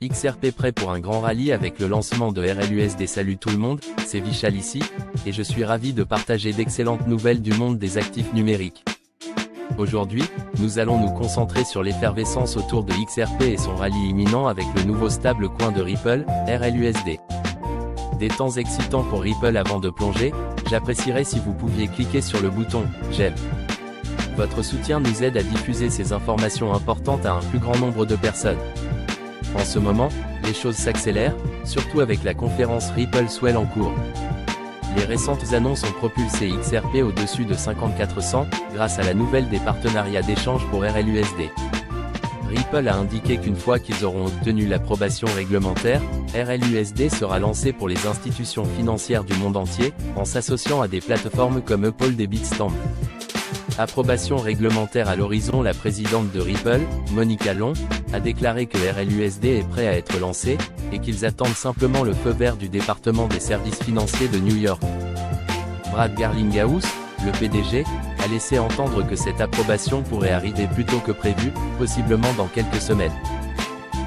XRP prêt pour un grand rallye avec le lancement de RLUSD. Salut tout le monde, c'est Vishal ici, et je suis ravi de partager d'excellentes nouvelles du monde des actifs numériques. Aujourd'hui, nous allons nous concentrer sur l'effervescence autour de XRP et son rallye imminent avec le nouveau stable coin de Ripple, RLUSD. Des temps excitants pour Ripple. Avant de plonger, j'apprécierais si vous pouviez cliquer sur le bouton « J'aime ». Votre soutien nous aide à diffuser ces informations importantes à un plus grand nombre de personnes. En ce moment, les choses s'accélèrent, surtout avec la conférence Ripple Swell en cours. Les récentes annonces ont propulsé XRP au-dessus de 5400, grâce à la nouvelle des partenariats d'échange pour RLUSD. Ripple a indiqué qu'une fois qu'ils auront obtenu l'approbation réglementaire, RLUSD sera lancé pour les institutions financières du monde entier, en s'associant à des plateformes comme Uphold et Bitstamp. Approbation réglementaire à l'horizon. La présidente de Ripple, Monica Long, a déclaré que RLUSD est prêt à être lancé, et qu'ils attendent simplement le feu vert du département des services financiers de New York. Brad Garlinghouse, le PDG, a laissé entendre que cette approbation pourrait arriver plus tôt que prévu, possiblement dans quelques semaines.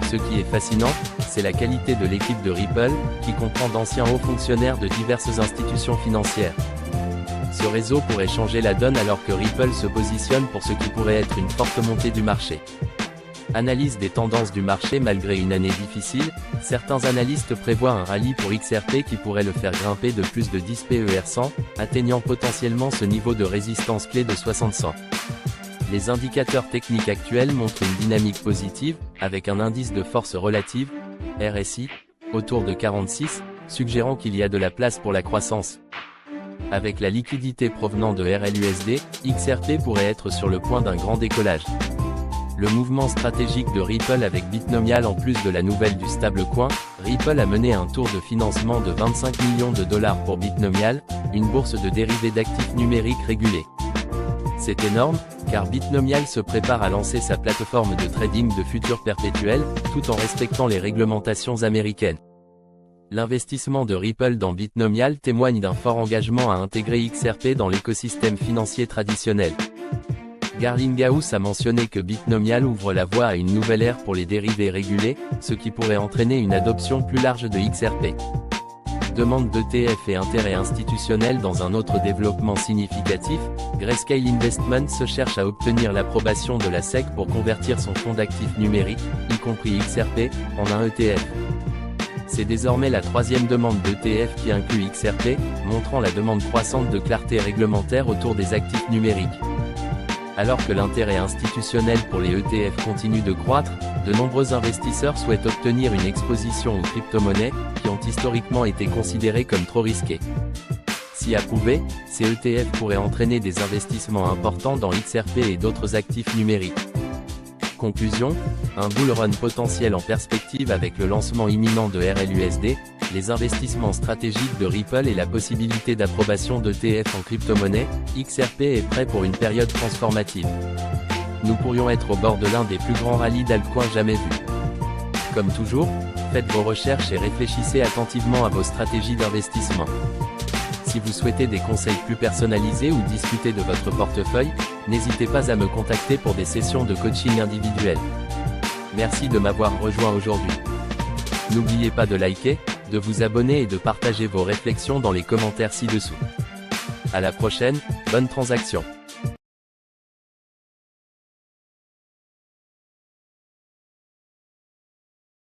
Ce qui est fascinant, c'est la qualité de l'équipe de Ripple, qui comprend d'anciens hauts fonctionnaires de diverses institutions financières. Ce réseau pourrait changer la donne alors que Ripple se positionne pour ce qui pourrait être une forte montée du marché. Analyse des tendances du marché. Malgré une année difficile, certains analystes prévoient un rallye pour XRP qui pourrait le faire grimper de plus de 10 PER100, atteignant potentiellement ce niveau de résistance clé de 60-100. Les indicateurs techniques actuels montrent une dynamique positive, avec un indice de force relative, RSI, autour de 46, suggérant qu'il y a de la place pour la croissance. Avec la liquidité provenant de RLUSD, XRP pourrait être sur le point d'un grand décollage. Le mouvement stratégique de Ripple avec Bitnomial. En plus de la nouvelle du stablecoin, Ripple a mené un tour de financement de 25 millions de dollars pour Bitnomial, une bourse de dérivés d'actifs numériques régulée. C'est énorme, car Bitnomial se prépare à lancer sa plateforme de trading de futurs perpétuels, tout en respectant les réglementations américaines. L'investissement de Ripple dans Bitnomial témoigne d'un fort engagement à intégrer XRP dans l'écosystème financier traditionnel. Garlinghouse a mentionné que Bitnomial ouvre la voie à une nouvelle ère pour les dérivés régulés, ce qui pourrait entraîner une adoption plus large de XRP. Demande d'ETF et intérêt institutionnel. Dans un autre développement significatif, Grayscale Investments se cherche à obtenir l'approbation de la SEC pour convertir son fonds d'actifs numériques, y compris XRP, en un ETF. C'est désormais la troisième demande d'ETF qui inclut XRP, montrant la demande croissante de clarté réglementaire autour des actifs numériques. Alors que l'intérêt institutionnel pour les ETF continue de croître, de nombreux investisseurs souhaitent obtenir une exposition aux crypto-monnaies, qui ont historiquement été considérées comme trop risquées. Si approuvés, ces ETF pourraient entraîner des investissements importants dans XRP et d'autres actifs numériques. Conclusion, un bull run potentiel en perspective avec le lancement imminent de RLUSD, les investissements stratégiques de Ripple et la possibilité d'approbation d'ETF en crypto-monnaie, XRP est prêt pour une période transformative. Nous pourrions être au bord de l'un des plus grands rallyes d'altcoins jamais vus. Comme toujours, faites vos recherches et réfléchissez attentivement à vos stratégies d'investissement. Si vous souhaitez des conseils plus personnalisés ou discuter de votre portefeuille, n'hésitez pas à me contacter pour des sessions de coaching individuelles. Merci de m'avoir rejoint aujourd'hui. N'oubliez pas de liker, de vous abonner et de partager vos réflexions dans les commentaires ci-dessous. À la prochaine, bonne transaction.